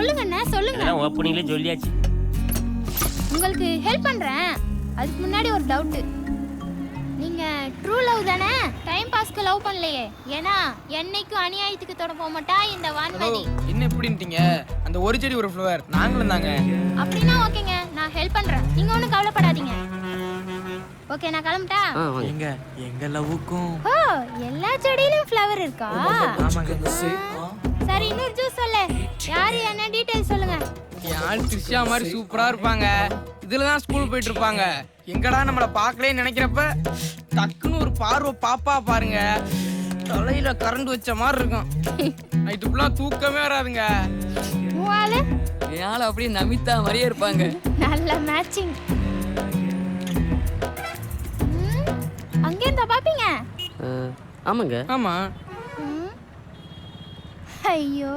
சொல்லுங்கண்ணே சொல்லுங்க. இதெல்லாம் ஓப்பனிங்ல சொல்லியாச்சு. உங்களுக்கு ஹெல்ப் பண்றேன். அதுக்கு முன்னாடி ஒரு டவுட். நீங்க ட்ரூ லவ் தானே? டைம் பாஸ்க்கு லவ் பண்ணலையே? ஏன்னா என்னைக்கும் அநியாயத்துக்கு தொட போக மாட்டா இந்த வான்மதி. என்ன எப்படின்ட்டீங்க? அந்த ஒரு செடி ஒரு ஃப்ளவர் நாங்களும் தாங்க. அப்படின்னா ஓகேங்க, நான் ஹெல்ப் பண்றேன். நீங்க ஒன்றும் கவலைப்படாதீங்க. ஓகே, நான் கிளம்பிட்டா? எங்க எங்க லவ்வுக்கும் ஓ, எல்லா செடியிலும் ஃப்ளவர் இருக்கா? ஆமாங்க. சரி, இன்னொரு ஜூஸ் சொல்லு. யாரு என்ன டீடைல் சொல்லுங்க. யாழ் த்ரிஷா மாதிரி சூப்பரா இருப்பாங்க. இதுல தான் ஸ்கூல் போயிட்டு இருப்பாங்க. எங்கடா நம்மள பார்க்கலே நினைக்கிறப்ப டக்குன்னு ஒரு பார்வை பாப்பா பாருங்க, தலையில கரண்ட் வச்ச மாதிரி இருக்கும். நைட்டு ஃபுல்லா தூக்கமே வராதுங்க. மூவால யாழ் அப்படியே நமிதா மாதிரியே இருப்பாங்க. நல்ல மேட்சிங். அங்கே இருந்தா பாப்பீங்க? ஆமாங்க. ஆமா. ஐயோ